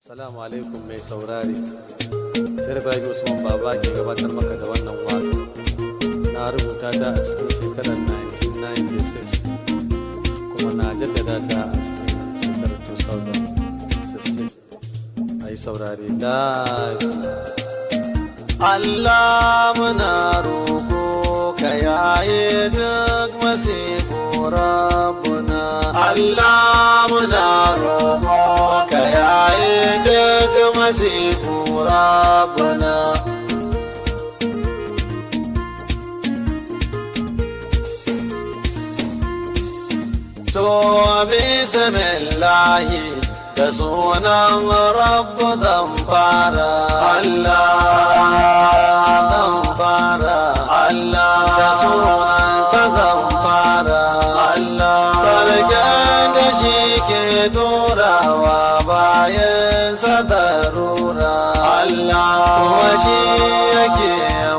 Assalamu alaikum mai saurari. Sharif Rabi Usman Baba ke gabatar maka da wannan waka. Na rubuta ta a cikin shekarar 1996 kuma na jaddada ta a cikin shekarar 2016. Ai saurari lafiya. Allah muna roƙo ka yaye duk masifu Rabbuna. Allah muna roƙo ka yaye duk masifu Rabbuna. To bismillahi da sunan Rabbu zan fara. Allah zan fara. Allah da sunansa zan fara. Allah sarkin da shi ke dorawa bayan sadarura. Allah kuma shi yake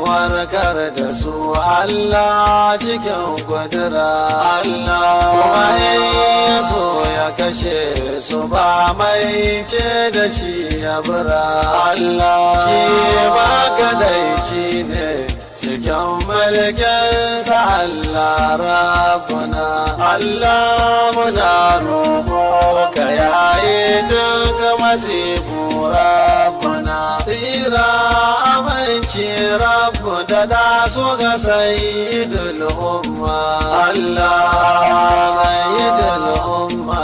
warkar da su. Allah cikin kudura. Allah kuma ya so ya kashe su ba mai ce da shi ya bura. Allah shi ba kadaici ne cikin mulkinsa. Allah Rabbuna. Allah muna roƙo ka yaye duk masifu Rabbuna. Tsira aminci Rabbu da da su ga sayyidul umma. Allah sayyidul umma.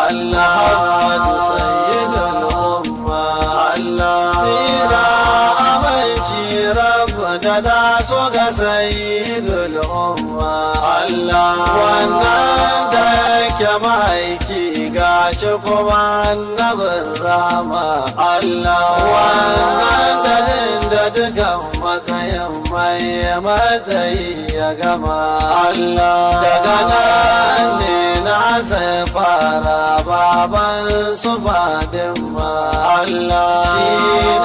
Allah Muhammadu sayyidul umma. Allah tsira aminci Rabbu da da su ga sayyidul umma. Allah wannan da yake mahaiki gashi kuma annabin rama. Allah wannan da dukan matsayin mai matsayi ya gama. Allah daga nan ne na sai fara baban su Fadima. Allah shi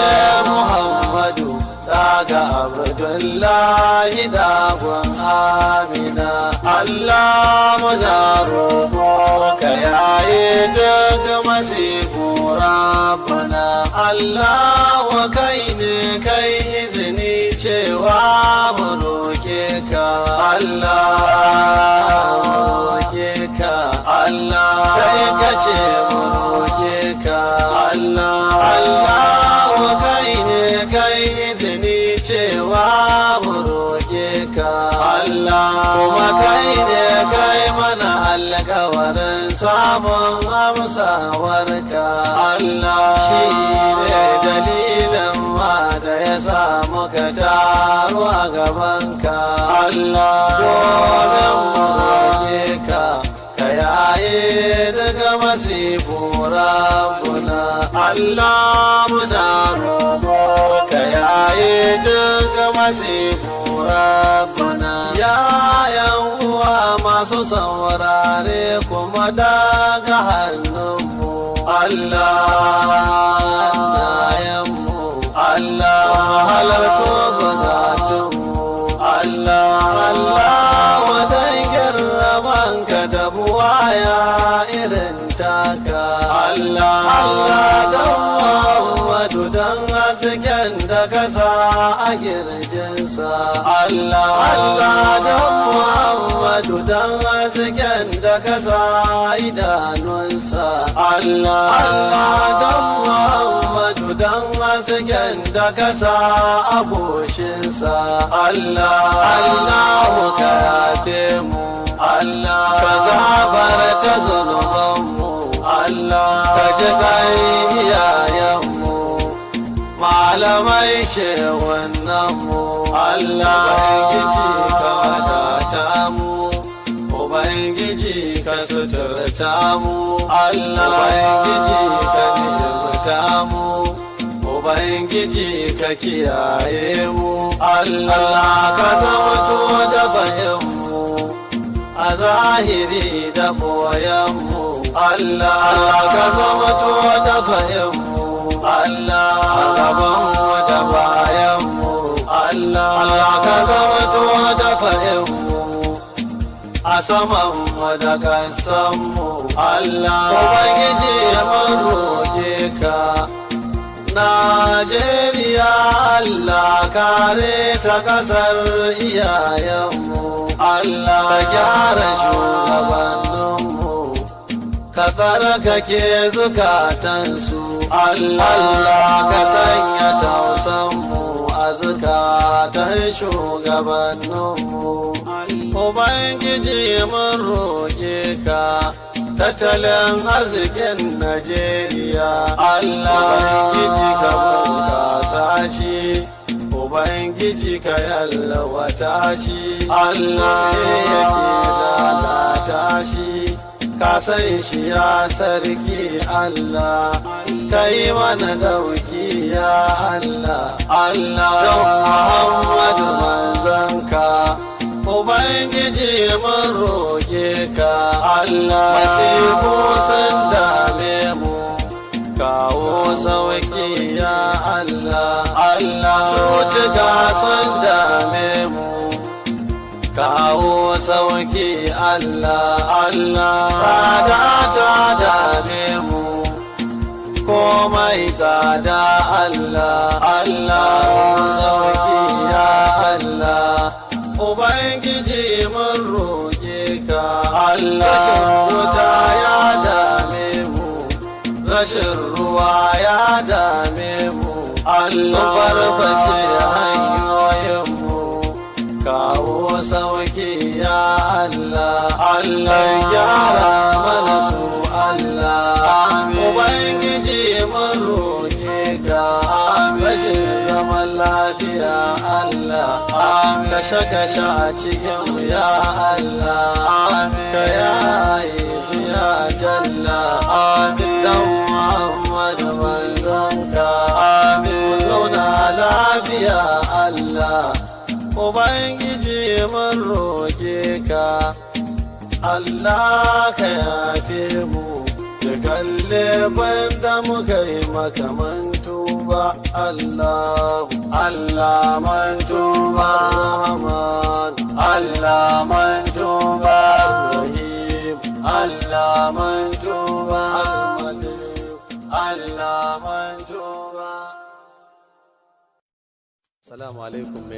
ne Muhammadu daga Abdullahi dagon Amina. Allah muna roƙo ka yaye duk masifu Rabbuna. Allah wa kai ne kai izini cewa mu roƙe ka. Allah roƙe ka. Allah kai ka ce mu roƙe ka. Allah wa kai ne kai izini cewa mu roƙe ka. Allah kuma kai ne kai mana alƙawarin samun amsawarka. Allah shi ne dalilin ma da ya samu ka taro a gabanka. Allah domin mu roƙe ka ka yaye daga masifu Rabbuna. Allah muna roƙo ka yaye daga masifu Rabbuna. Ya yan uwa masu saurare kuma daga hannunmu. Allah yanmu. Allah halarto bukatunmu. Allah wadan girmanka da buwaya irin taka. Allah don Muhammadu don hasken da kasa a girjinsa. Allah don Muhammadu don hasken da kasa idanunsa. Allah don Muhammadu don hasken da kasa a goshinsa. Allah ka yafe mu. Allah ka gafarta zunubanmu. Allah ka ji kai iyayenmu malamai shehunanmu. Allah Ubangiji ka wadata mu. Ubangiji ka suturta mu. Allah Ubangiji ka nimta mu. Ubangiji ka kiyaye mu. Allah ka zama tuwo da bayinmu a zahiri da boyanmu. Allah ka zama tuwo da bayinmu. Allah a gabanmu da bayanmu. Allah ka zama tuwo da bayinmu a saman mu da kasan mu Allah ubangiji mun roƙe ka Najeriya Allah kare ta kasar iyayenmu Allah ka gyara shugabanninmu ka tsarkake zukatansu Allah ka sanya tausanmu a zukatan shugabanninmu Ubangiji mun roƙe ka tattalin arzikin Najeriya Allah Ubangiji ka bunƙasa shi Ubangiji ka yalwata shi Allah yake lalata shi ka san shi ya sarki Allah ka yi mana dauki ya Allah Allah don Muhammadu manzanka Ubangiji mun roƙe ka Allah masifu sun dame mu kawo sauki ya Allah Allah cutuka sun dame mu kawo sauki Allah Allah tsada ta dame mu komai tsada Allah Allah sauki ya Allah Ubangiji mun roƙe ka Allah rashin wuta ya dame mu rashin ruwa ya dame mu Allah sun farfashe hanyoyinmu kawo sauki ya Allah Allah gyara mana su Allah Ubangiji mun roƙe ka rashin zaman lafiya Allah kashe-kashe a cikin ya Allah ka yaye su ya jalla dan Muhammadu manzanka mu zauna lafiya Allah Ubangiji mun roƙe ka Allah ka yafe mu da kalle banda muka yi makamantu ba Allah Allah man tuba Rahman Allah man tuba Rahim Allah man tuba Allah man tuba Assalamu alaikum